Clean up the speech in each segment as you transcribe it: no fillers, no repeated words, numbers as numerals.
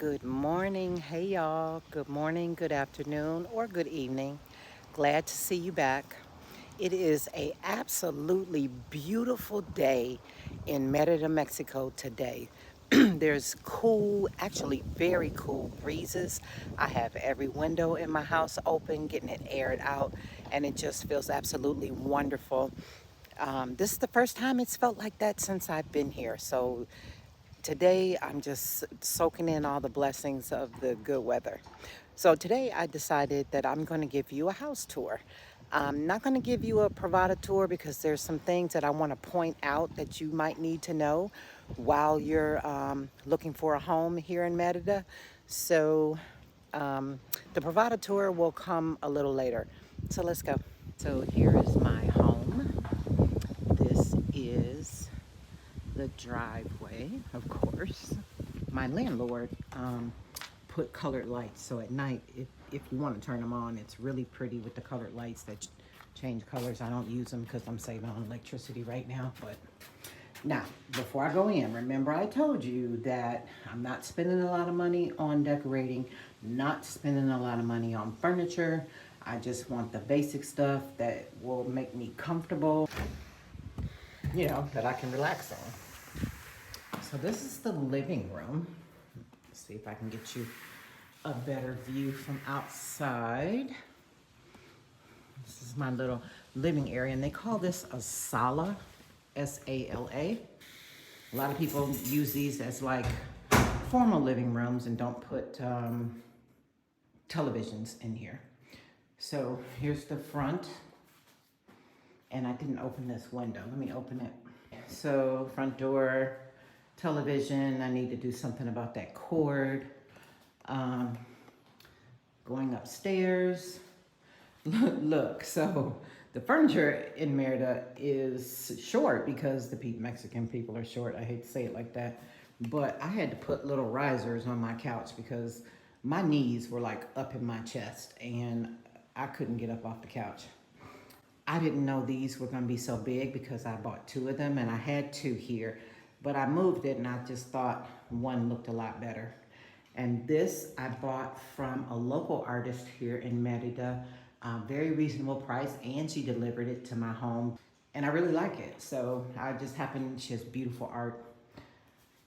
Good morning. Hey, y'all. Good morning, good afternoon, or good evening. Glad to see you back. It is a absolutely beautiful day in Merida, Mexico today. There's cool, actually very cool breezes. I have every window in my house open, getting it aired out, and it just feels absolutely wonderful. This is the first time it's felt like that since I've been here. So today, I'm just soaking in all the blessings of the good weather. So today, I decided that I'm going to give you a house tour. I'm not going to give you a Pravada tour because there's some things that I want to point out that you might need to know while you're looking for a home here in Merida. So um, the Pravada tour will come a little later. So let's go. So here is my home. This is the driveway, of course. My landlord put colored lights, so at night, if you want to turn them on, it's really pretty with the colored lights that change colors. I don't use them because I'm saving on electricity right now. But now, before I go in, remember I told you that I'm not spending a lot of money on decorating, not spending a lot of money on furniture. I just want the basic stuff that will make me comfortable, that I can relax on. So this is the living room. Let's see if I can get you a better view from outside. This is my little living area, and they call this a sala, S-A-L-A. A lot of people use these as like formal living rooms and don't put televisions in here. So here's the front, and I didn't open this window. Let me open it. So front door, television. I need to do something about that cord. Um, Going upstairs. Look, so the furniture in Merida is short because the Mexican people are short. I hate to say it like that. But I had to put little risers on my couch because my knees were like up in my chest and I couldn't get up off the couch. I didn't know these were gonna be so big because I bought two of them and I had two here, but I moved it and I just thought one looked a lot better. And this I bought from a local artist here in Merida, very reasonable price, and she delivered it to my home. And I really like it. So I just happened, she has beautiful art.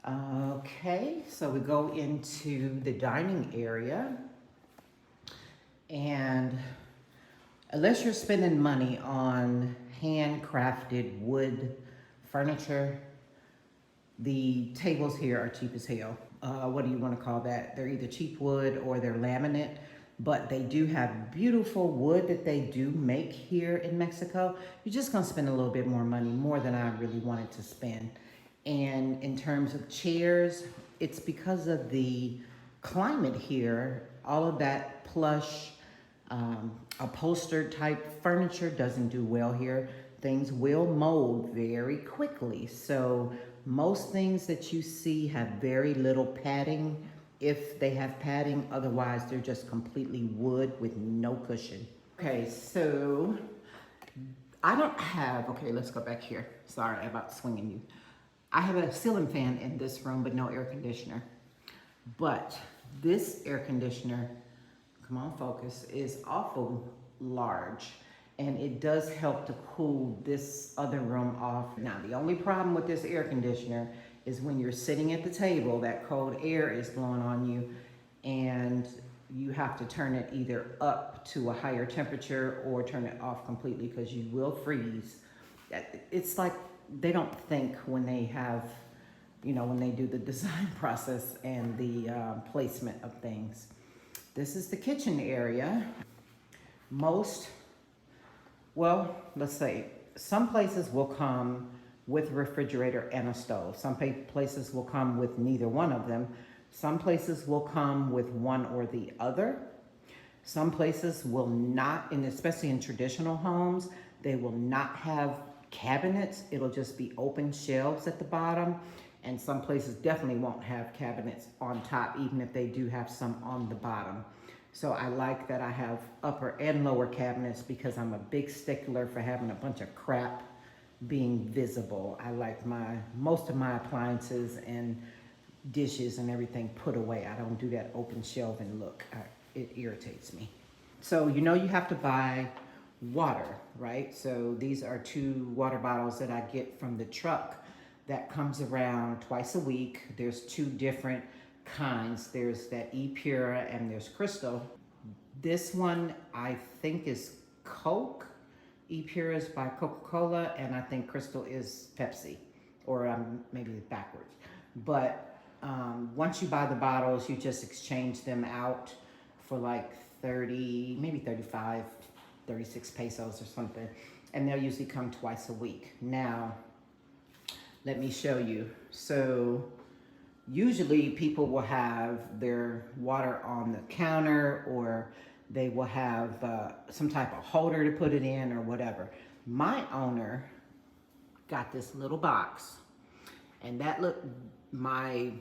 Okay, so we go into the dining area. And unless you're spending money on handcrafted wood furniture, the tables here are cheap as hell. What do you want to call that? They're either cheap wood or they're laminate, but they do have beautiful wood that they do make here in Mexico. You're just gonna spend a little bit more money, more than I really wanted to spend. And in terms of chairs, it's because of the climate here, all of that plush, upholstered type furniture doesn't do well here. Things will mold very quickly. So most things that you see have very little padding, if they have padding. Otherwise, they're just completely wood with no cushion. Okay, so I don't have, okay, let's go back here. Sorry about swinging you. I have a ceiling fan in this room, but no air conditioner. But this air conditioner, come on, focus, is awful large. And it does help to cool this other room off. Now, the only problem with this air conditioner is when you're sitting at the table, that cold air is blowing on you, and you have to turn it either up to a higher temperature or turn it off completely because you will freeze. It's like they don't think when they have, when they do the design process and the placement of things. This is the kitchen area. Well, let's say some places will come with a refrigerator and a stove. Some places will come with neither one of them. Some places will come with one or the other. Some places will not, and especially in traditional homes, they will not have cabinets. It'll just be open shelves at the bottom. And some places definitely won't have cabinets on top, even if they do have some on the bottom. So I like that I have upper and lower cabinets because I'm a big stickler for having a bunch of crap being visible. I like most of my appliances and dishes and everything put away. I don't do that open shelving look. It irritates me. So you know you have to buy water, right? So these are 2 water bottles that I get from the truck that comes around twice a week. There's 2 different kinds. There's that E-Pura and there's Crystal. This one I think is Coke. E-Pura is by Coca-Cola, and I think Crystal is Pepsi, or maybe backwards. But once you buy the bottles, you just exchange them out for like 30, maybe 35, 36 pesos or something. And they'll usually come twice a week. Now, let me show you. So usually people will have their water on the counter, or they will have some type of holder to put it in or whatever. My owner got this little box, and my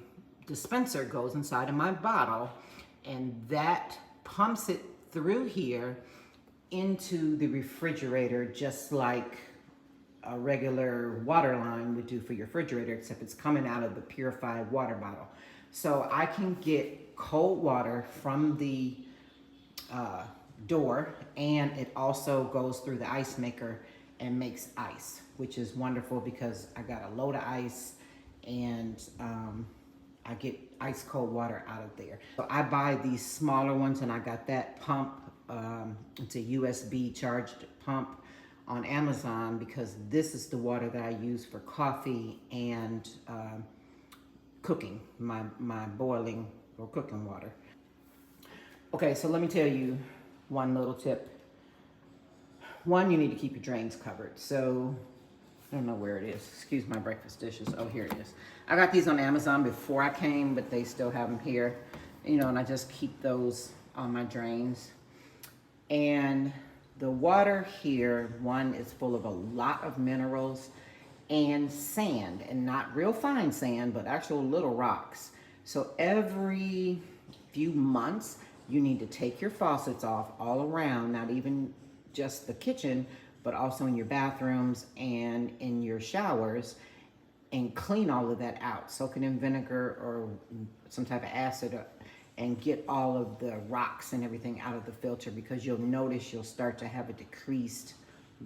dispenser goes inside of my bottle, and that pumps it through here into the refrigerator, just like a regular water line would do for your refrigerator, except it's coming out of the purified water bottle. So I can get cold water from the door, and it also goes through the ice maker and makes ice, which is wonderful because I got a load of ice, and I get ice cold water out of there. So I buy these smaller ones, and I got that pump. It's a USB charged pump on Amazon, because this is the water that I use for coffee and cooking, my boiling or cooking water. Okay, so let me tell you one little tip. One, you need to keep your drains covered. So, I don't know where it is. Excuse my breakfast dishes. Oh, here it is. I got these on Amazon before I came, but they still have them here. You know, and I just keep those on my drains. And the water here, one, is full of a lot of minerals and sand, and not real fine sand, but actual little rocks. So every few months, you need to take your faucets off all around, not even just the kitchen, but also in your bathrooms and in your showers, and clean all of that out. Soak it in vinegar or some type of acid, and get all of the rocks and everything out of the filter, because you'll notice you'll start to have a decreased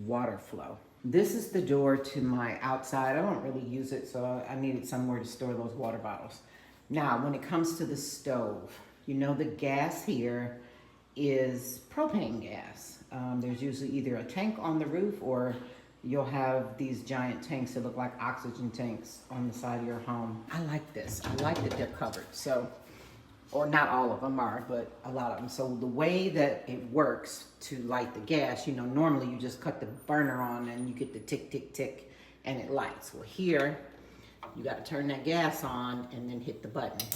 water flow. This is the door to my outside. I don't really use it, so I needed somewhere to store those water bottles. Now, when it comes to the stove, you know the gas here is propane gas. There's usually either a tank on the roof, or you'll have these giant tanks that look like oxygen tanks on the side of your home. I like this. I like that they're covered. So, or not all of them are, but a lot of them. So the way that it works to light the gas, you know, normally you just cut the burner on and you get the tick, tick, tick, and it lights. Well, here, you got to turn that gas on and then hit the button,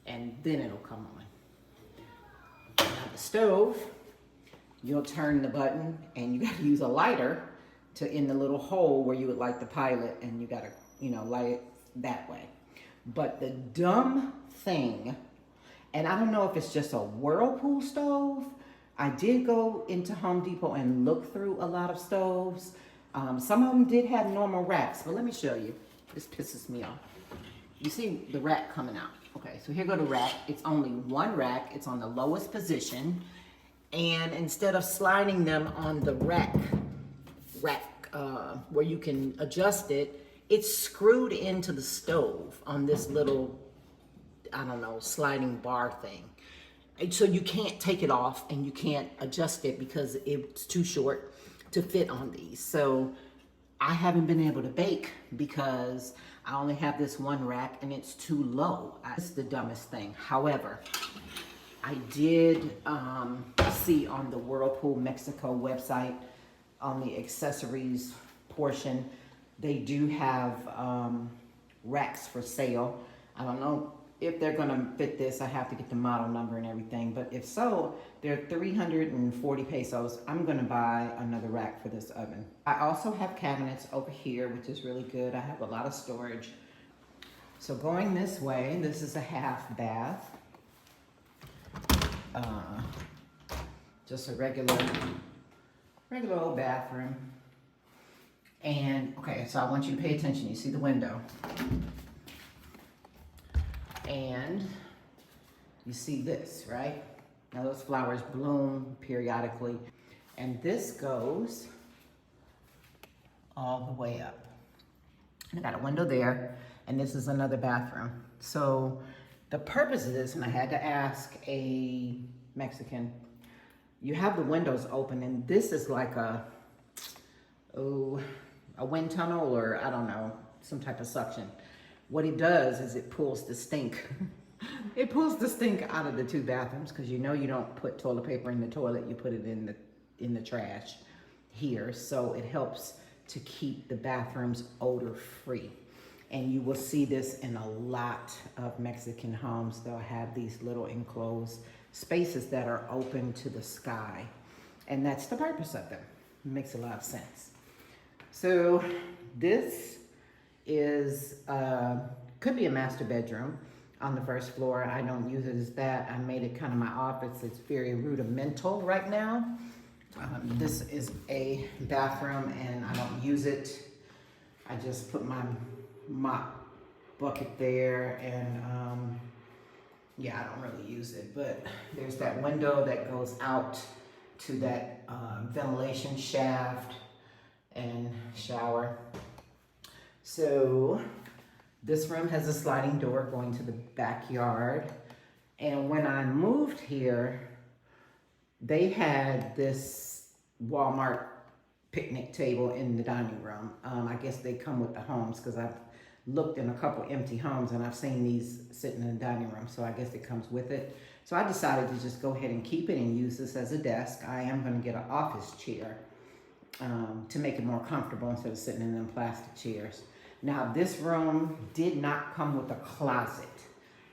and then it'll come on. Now the stove, you'll turn the button, and you got to use a lighter to in the little hole where you would light the pilot, and you got to, you know, light it that way. But the dumb thing, and I don't know if it's just a Whirlpool stove. I did go into Home Depot and look through a lot of stoves. Some of them did have normal racks, but let me show you. This pisses me off. You see the rack coming out. Okay, so here go the rack. It's only one rack. It's on the lowest position. And instead of sliding them on the rack where you can adjust it, it's screwed into the stove on this little, I don't know, sliding bar thing. And so you can't take it off, and you can't adjust it because it's too short to fit on these. So I haven't been able to bake because I only have this one rack and it's too low. It's the dumbest thing. However, I did see on the Whirlpool Mexico website, on the accessories portion, they do have racks for sale. I don't know if they're gonna fit this. I have to get the model number and everything, but if so, they're 340 pesos. I'm gonna buy another rack for this oven. I also have cabinets over here, which is really good. I have a lot of storage. So going this way, this is a half bath. Just a regular old bathroom. And okay, so I want you to pay attention. You see the window. And you see this, right? Now those flowers bloom periodically. And this goes all the way up. I got a window there, and this is another bathroom. So the purpose of this, and I had to ask a Mexican, you have the windows open, and this is like a wind tunnel, or I don't know, some type of suction. What it does is it pulls the stink. It pulls the stink out of the two bathrooms, because you know you don't put toilet paper in the toilet, you put it in the trash here. So it helps to keep the bathrooms odor free. And you will see this in a lot of Mexican homes. They'll have these little enclosed spaces that are open to the sky. And that's the purpose of them. It makes a lot of sense. So this is, could be a master bedroom on the first floor. I don't use it as that. I made it kind of my office. It's very rudimental right now. This is a bathroom, and I don't use it. I just put my mop bucket there, and yeah, I don't really use it. But there's that window that goes out to that ventilation shaft and shower. So this room has a sliding door going to the backyard. And when I moved here, they had this Walmart picnic table in the dining room. I guess they come with the homes, because I've looked in a couple empty homes and I've seen these sitting in the dining room. So I guess it comes with it. So I decided to just go ahead and keep it and use this as a desk. I am going to get an office chair to make it more comfortable instead of sitting in them plastic chairs. Now this room did not come with a closet.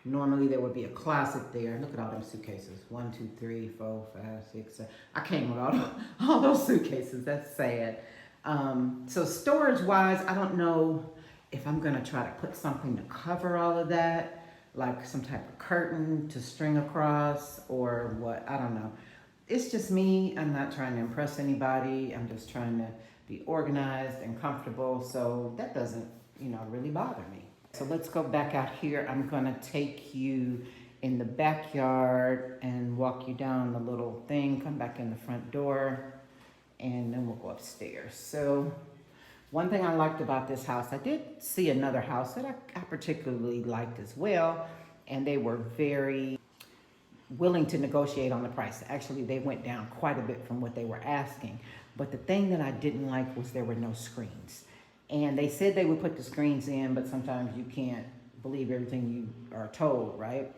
Normally there would be a closet there. Look at all them suitcases. 1, 2, 3, 4, 5, 6, 7. I came with all those suitcases. That's sad. So storage wise, I don't know if I'm gonna try to put something to cover all of that, like some type of curtain to string across or what, I don't know. It's just me. I'm not trying to impress anybody. I'm just trying to be organized and comfortable. So that doesn't, really bother me. So let's go back out here. I'm gonna take you in the backyard and walk you down the little thing, come back in the front door, and then we'll go upstairs. So one thing I liked about this house, I did see another house that I particularly liked as well, and they were very willing to negotiate on the price. Actually, they went down quite a bit from what they were asking. But the thing that I didn't like was there were no screens. And they said they would put the screens in, but sometimes you can't believe everything you are told, right?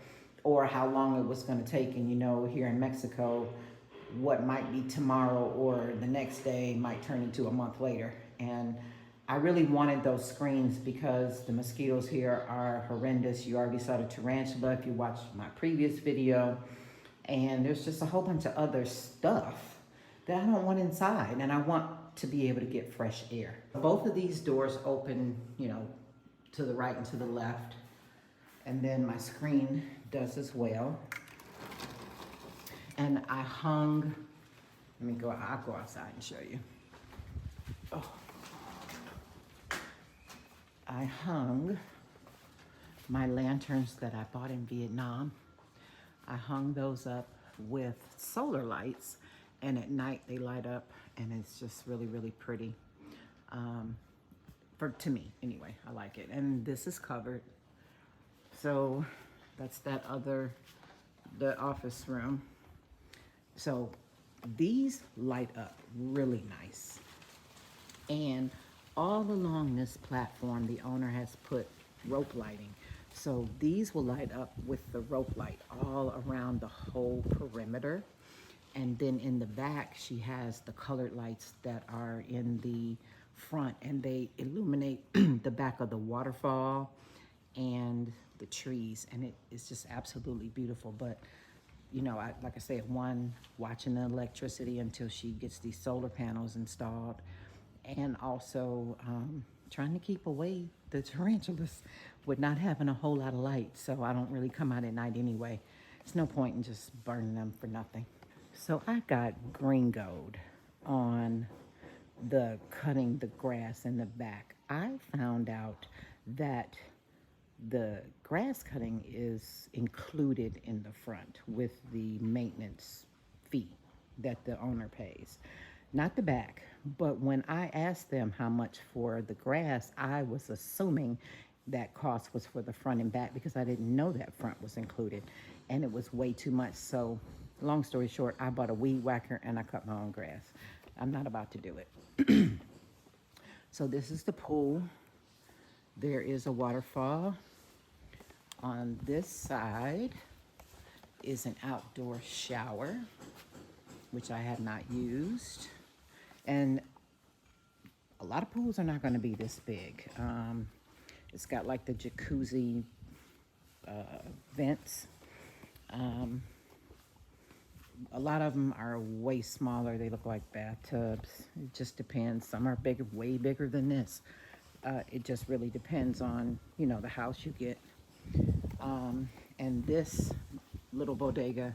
Or how long it was going to take. And here in Mexico, what might be tomorrow or the next day might turn into a month later. And I really wanted those screens because the mosquitoes here are horrendous. You already saw the tarantula if you watched my previous video. And there's just a whole bunch of other stuff that I don't want inside, and I want to be able to get fresh air. Both of these doors open, to the right and to the left. And then my screen does as well. And I hung, I'll go outside and show you. Oh. I hung my lanterns that I bought in Vietnam. I hung those up with solar lights, and at night they light up, and it's just really, really pretty. To me, anyway, I like it. And this is covered. So that's the office room. So these light up really nice. And all along this platform, the owner has put rope lighting. So these will light up with the rope light all around the whole perimeter. And then in the back, she has the colored lights that are in the front, and they illuminate the back of the waterfall and the trees. And it is just absolutely beautiful. But, like I said, watching the electricity until she gets these solar panels installed, and also trying to keep away the tarantulas with not having a whole lot of light. So I don't really come out at night anyway. There's no point in just burning them for nothing. So I got gringoed on the cutting the grass in the back. I found out that The grass cutting is included in the front with the maintenance fee that the owner pays, not the back. But when I asked them how much for the grass, I was assuming that cost was for the front and back because I didn't know that front was included, and it was way too much. So long story short, I bought a weed whacker and I cut my own grass. I'm not about to do it. So this is the pool. There is a waterfall. On this side is an outdoor shower, which I have not used. And a lot of pools are not going to be this big. It's got like the jacuzzi vents. A lot of them are way smaller. They look like bathtubs. It just depends. Some are bigger, way bigger than this. It just really depends on, you know, the house you get. And this little bodega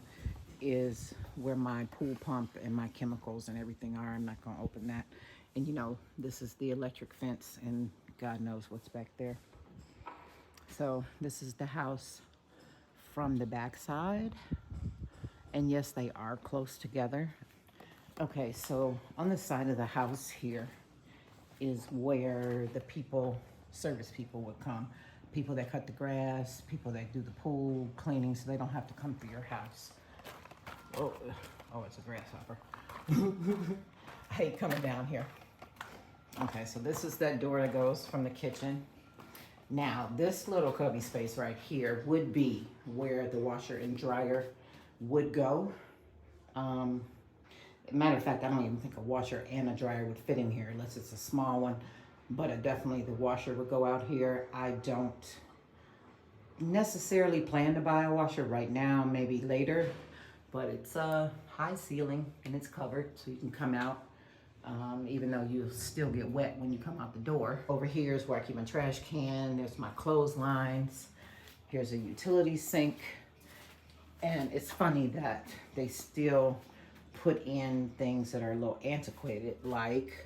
is where my pool pump and my chemicals and everything are. I'm not going to open that. And you know, this is the electric fence and God knows what's back there. So this is the house from the backside. And yes, they are close together. Okay, so on the side of the house here is where the service people would come. People that cut the grass, people that do the pool cleaning, so they don't have to come through your house. Oh, it's a grasshopper. I hate coming down here. Okay, so this is that door that goes from the kitchen. Now, this little cubby space right here would be where the washer and dryer would go. Matter of fact, I don't even think a washer and a dryer would fit in here unless it's a small one. But definitely the washer would go out here. I don't necessarily plan to buy a washer right now, maybe later. But it's a high ceiling and it's covered so you can come out. Even though you'll still get wet when you come out the door. Over here is where I keep my trash can. There's my clotheslines. Here's a utility sink. And it's funny that they still put in things that are a little antiquated, like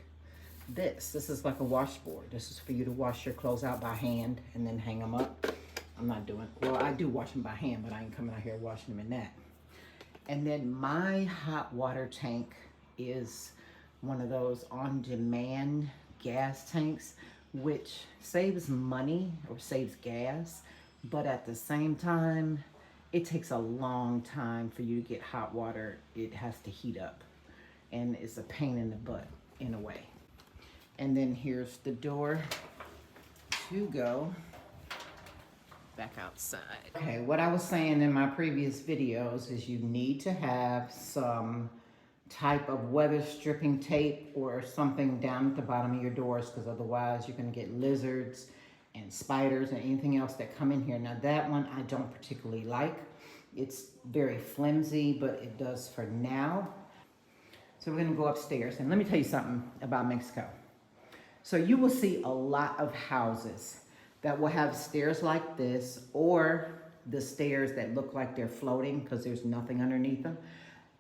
this. This is like a washboard. This is for you to wash your clothes out by hand and then hang them up. I'm not doing, well, I do wash them by hand, but I ain't coming out here washing them in that. And then my hot water tank is one of those on-demand gas tanks, which saves money or saves gas, but at the same time, it takes a long time for you to get hot water. It has to heat up, and it's a pain in the butt in a way. And then here's the door to go back outside. Okay, what I was saying in my previous videos is you need to have some type of weather stripping tape or something down at the bottom of your doors, because otherwise you're going to get lizards and spiders and anything else that come in here. Now that one I don't particularly like. It's very flimsy, but it does for now. So we're going to go upstairs, and let me tell you something about Mexico. So you will see a lot of houses that will have stairs like this, or the stairs that look like they're floating because there's nothing underneath them.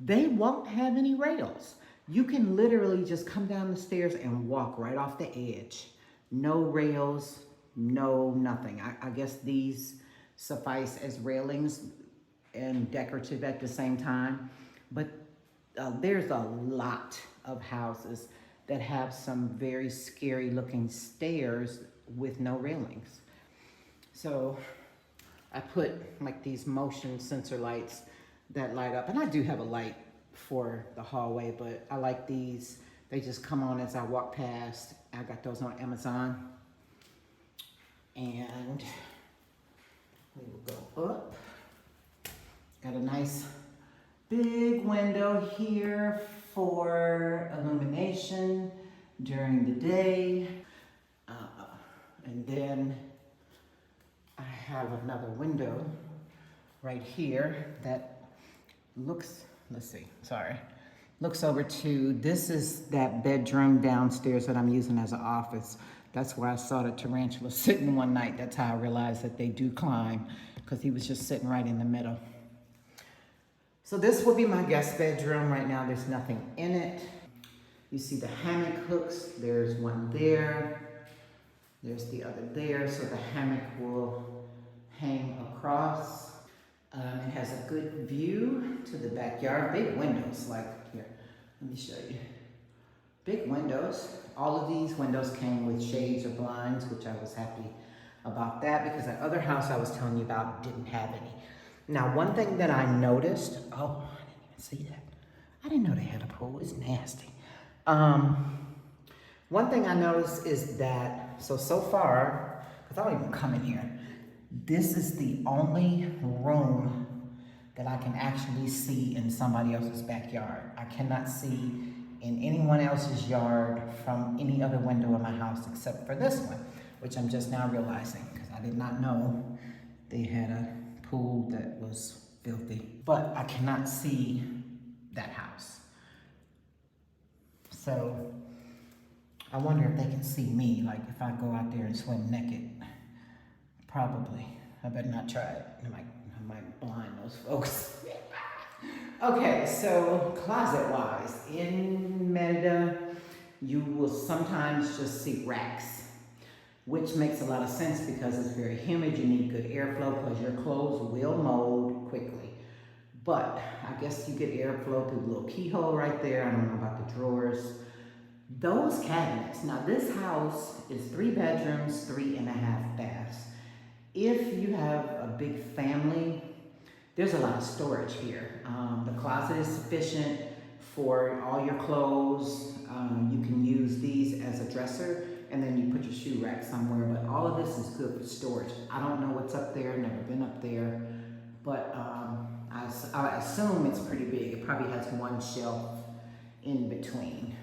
They won't have any rails. You can literally just come down the stairs and walk right off the edge. No rails, no nothing. I guess these suffice as railings and decorative at the same time. But there's a lot of houses that have some very scary looking stairs with no railings. So I put like these motion sensor lights that light up, and I do have a light for the hallway, but I like these. They just come on as I walk past. I got those on Amazon. And we will go up. Got a nice big window here for illumination during the day. And then I have another window right here that looks, looks over to, this is that bedroom downstairs that I'm using as an office. That's where I saw the tarantula sitting one night. That's how I realized that they do climb, because he was just sitting right in the middle. So this will be my guest bedroom. Right now there's nothing in it. You see the hammock hooks. There's one there. There's the other there. So the hammock will hang across. It has a good view to the backyard. Big windows, like here, let me show you. Big windows. All of these windows came with shades or blinds, which I was happy about that because that other house I was telling you about didn't have any. Now, one thing that I noticed, oh, I didn't even see that. I didn't know they had a pool. It's nasty. One thing I noticed is that, so far, because I don't even come in here, this is the only room that I can actually see in somebody else's backyard. I cannot see in anyone else's yard from any other window in my house except for this one, which I'm just now realizing because I did not know they had a pool that was filthy. But I cannot see that house. So I wonder if they can see me, like if I go out there and swim naked. Probably. I better not try it. I might blind those folks. Okay, so closet-wise, in Merida, you will sometimes just see racks, which makes a lot of sense because it's very humid. You need good airflow because your clothes will mold quickly. But I guess you get airflow through the little keyhole right there. I don't know about the drawers. Those cabinets. Now this house is 3 bedrooms, 3.5 baths. If you have a big family, there's a lot of storage here. The closet is sufficient for all your clothes. You can use these as a dresser and then you put your shoe rack somewhere, but all of this is good for storage. I don't know what's up there, never been up there, but I assume it's pretty big. It probably has one shelf in between.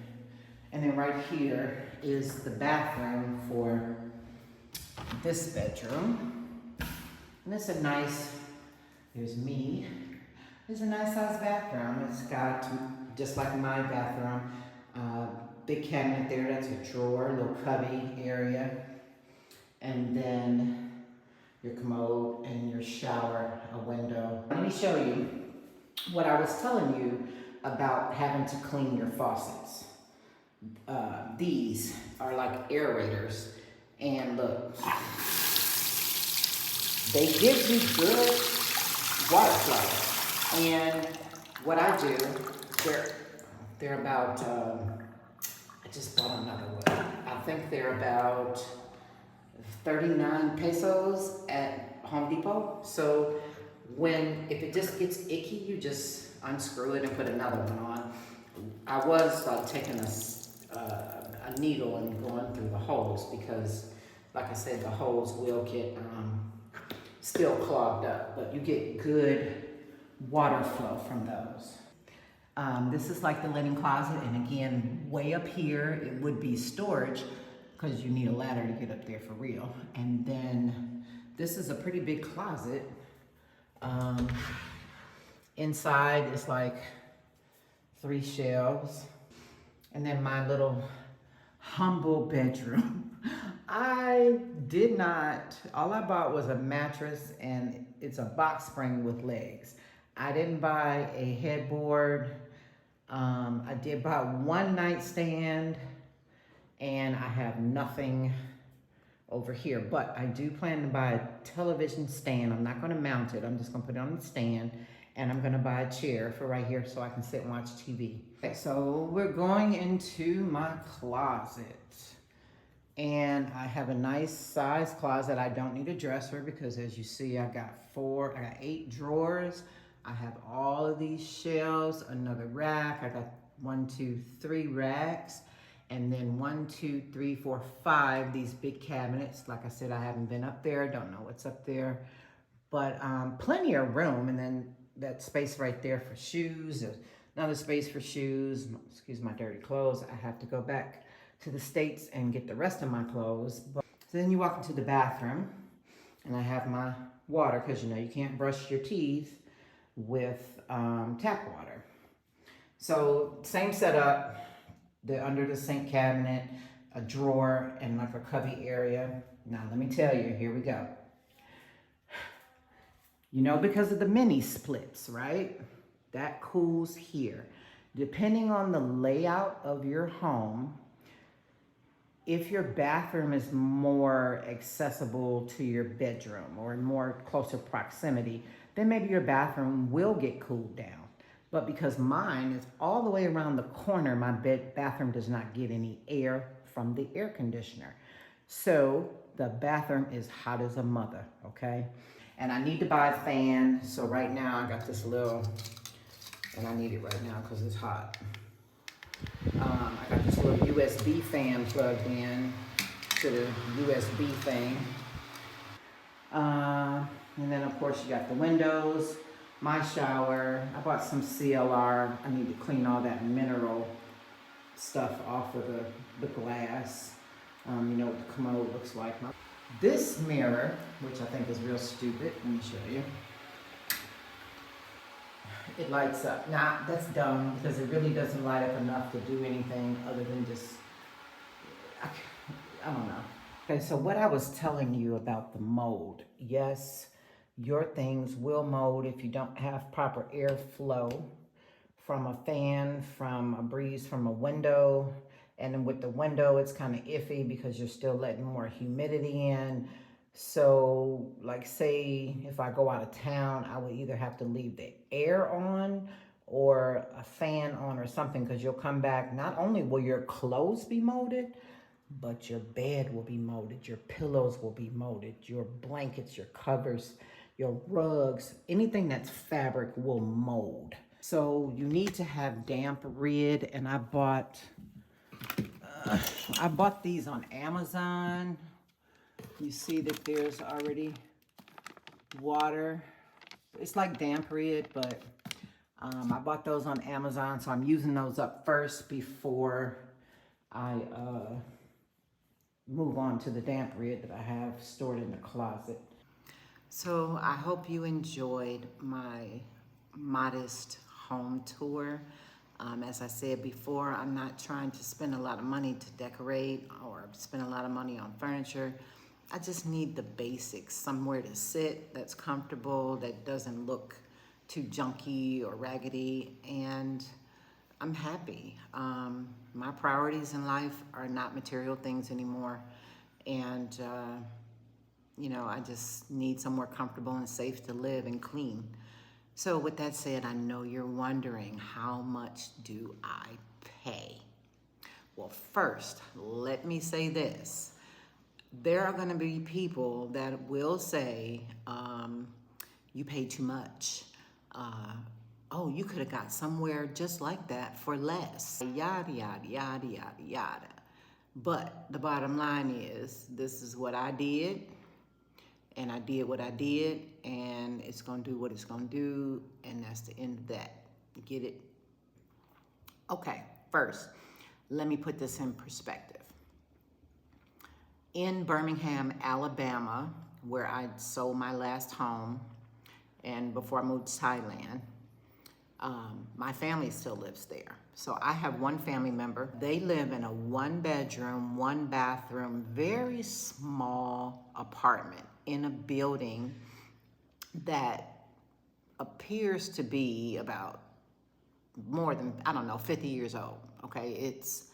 And then right here is the bathroom for this bedroom. And it's a nice, there's me. It's a nice sized bathroom. It's got, just like my bathroom, big cabinet there, that's a drawer, little cubby area. And then your commode and your shower, a window. Let me show you what I was telling you about having to clean your faucets. These are like aerators. And look, they give you good water flow. And what I do, they're about, I just bought another one. I think they're about 39 pesos at Home Depot. So if it just gets icky, you just unscrew it and put another one on. I was taking a needle and going through the holes because, like I said, the holes will get still clogged up, but you get good water flow from those. This is like the linen closet, and again, way up here, it would be storage because you need a ladder to get up there for real. And then this is a pretty big closet. Inside is like 3 shelves. And then my little humble bedroom. All I bought was a mattress and it's a box spring with legs. I didn't buy a headboard. I did buy one nightstand and I have nothing over here, but I do plan to buy a television stand. I'm not gonna mount it. I'm just gonna put it on the stand and I'm gonna buy a chair for right here so I can sit and watch TV. Okay, so we're going into my closet. And I have a nice size closet. I don't need a dresser because as you see, I got 8 drawers. I have all of these shelves, another rack. I got 1, 2, 3 racks. And then 1, 2, 3, 4, 5, these big cabinets. Like I said, I haven't been up there, don't know what's up there. But plenty of room. And then that space right there for shoes. There's another space for shoes. Excuse my dirty clothes. I have to go back to the States and get the rest of my clothes. So then you walk into the bathroom and I have my water because you can't brush your teeth with tap water. So same setup, under the sink cabinet, a drawer and like a cubby area. Now let me tell you, here we go. Because of the mini splits, right? That cools here. Depending on the layout of your home, If your bathroom is more accessible to your bedroom or in more closer proximity, then maybe your bathroom will get cooled down. But because mine is all the way around the corner, my bathroom does not get any air from the air conditioner. So the bathroom is hot as a mother, okay? And I need to buy a fan. So right now I got this little, and I need it right now because it's hot. I got this little USB fan plugged in to the USB thing. And then of course you got the windows, my shower. I bought some CLR. I need to clean all that mineral stuff off of the glass. You know what the commode looks like. This mirror, which I think is real stupid, let me show you. It lights up. Nah, that's dumb because it really doesn't light up enough to do anything other than just, I don't know. Okay, so what I was telling you about the mold, yes, your things will mold if you don't have proper airflow from a fan, from a breeze, from a window. And then with the window, it's kind of iffy because you're still letting more humidity in. So like say if I go out of town, I would either have to leave the air on or a fan on or something because you'll come back. Not only will your clothes be molded, but your bed will be molded, your pillows will be molded, your blankets, your covers, your rugs, anything that's fabric will mold. So you need to have damp rid, and I bought these on Amazon. You see that there's already water. It's like damp rid, but I bought those on Amazon, so I'm using those up first before I move on to the damp rid that I have stored in the closet. So I hope you enjoyed my modest home tour. As I said before, I'm not trying to spend a lot of money to decorate or spend a lot of money on furniture. I just need the basics, somewhere to sit that's comfortable, that doesn't look too junky or raggedy, and I'm happy. My priorities in life are not material things anymore, and you know, I just need somewhere comfortable and safe to live and clean. So with that said, I know you're wondering, how much do I pay? Well, first, let me say this. There are gonna be people that will say, you pay too much. Oh, you could have got somewhere just like that for less. Yada, yada, yada, yada, yada. But the bottom line is, this is what I did, and I did what I did, and it's gonna do what it's gonna do, and that's the end of that. Get it? Okay, first, let me put this in perspective. In Birmingham, Alabama, where I sold my last home, and before I moved to Thailand, my family still lives there. So I have one family member. They live in a 1-bedroom, 1-bathroom, very small apartment in a building that appears to be about more than, I don't know, 50 years old, okay? It's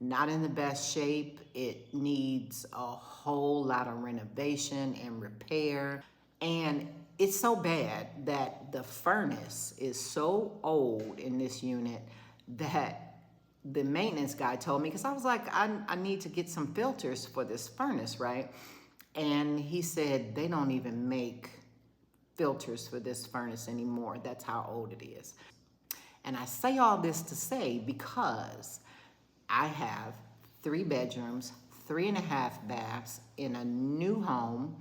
not in the best shape. It needs a whole lot of renovation and repair. And it's so bad that the furnace is so old in this unit that the maintenance guy told me, because I was like, I need to get some filters for this furnace, right? And he said they don't even make filters for this furnace anymore. That's how old it is. And I say all this to say because I have 3 bedrooms, 3.5 baths in a new home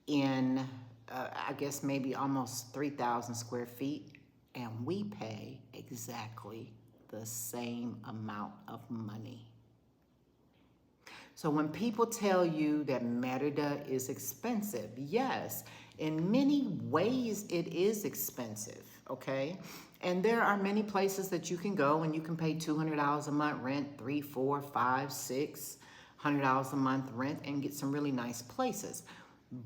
in, I guess maybe almost 3,000 square feet, and we pay exactly the same amount of money. So when people tell you that Merida is expensive, yes, in many ways it is expensive, okay? And there are many places that you can go and you can pay $200 a month rent, $300, $400, $500, $600 a month rent, and get some really nice places.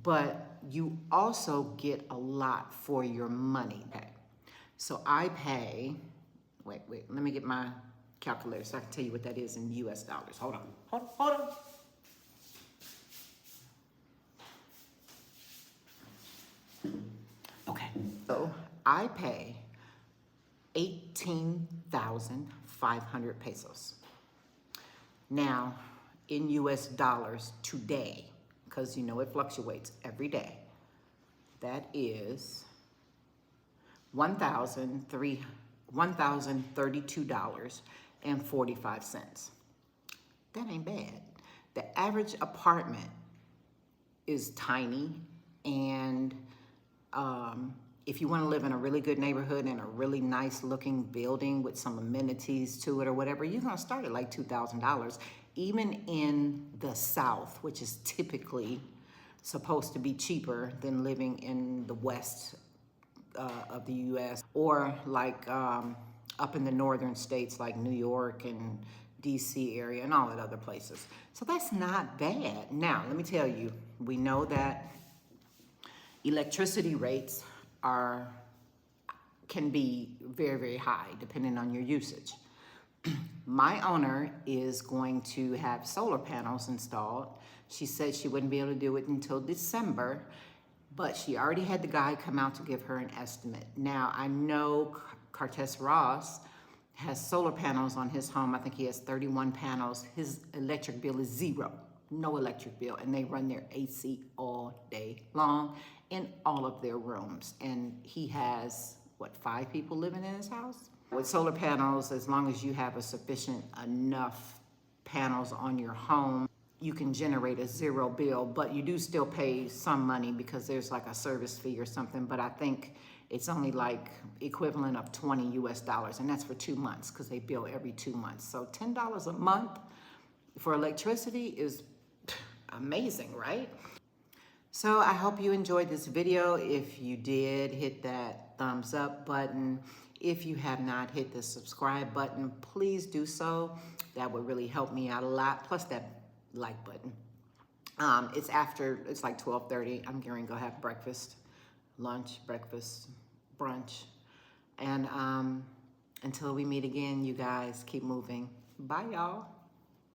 But you also get a lot for your money. Okay. So I pay, wait, let me get my calculator so I can tell you what that is in US dollars. Hold on. Okay, so I pay 18,500 pesos. Now, in US dollars today, because you know it fluctuates every day, that is $1,032.45. That ain't bad. The average apartment is tiny, and if you want to live in a really good neighborhood in a really nice looking building with some amenities to it or whatever, you're going to start at like $2,000. Even in the South, which is typically supposed to be cheaper than living in the West of the U.S. or like up in the northern states like New York and DC area and all that other places. So that's not bad. Now, let me tell you, we know that electricity rates can be very, very high depending on your usage. My owner is going to have solar panels installed. She said she wouldn't be able to do it until December, but she already had the guy come out to give her an estimate. Now, I know Cartes Ross has solar panels on his home. I think he has 31 panels. His electric bill is zero, no electric bill, and they run their AC all day long in all of their rooms. And he has, what, 5 people living in his house? With solar panels, as long as you have a sufficient enough panels on your home, you can generate a zero bill, but you do still pay some money because there's like a service fee or something, but I think it's only like equivalent of 20 US dollars, and that's for 2 months because they bill every 2 months. So $10 a month for electricity is amazing, right? So I hope you enjoyed this video. If you did, hit that thumbs up button. If you have not hit the subscribe button, please do so. That would really help me out a lot. Plus that like button. It's like 12:30. I'm going to go have breakfast, lunch, breakfast, brunch. And until we meet again, you guys keep moving. Bye, y'all.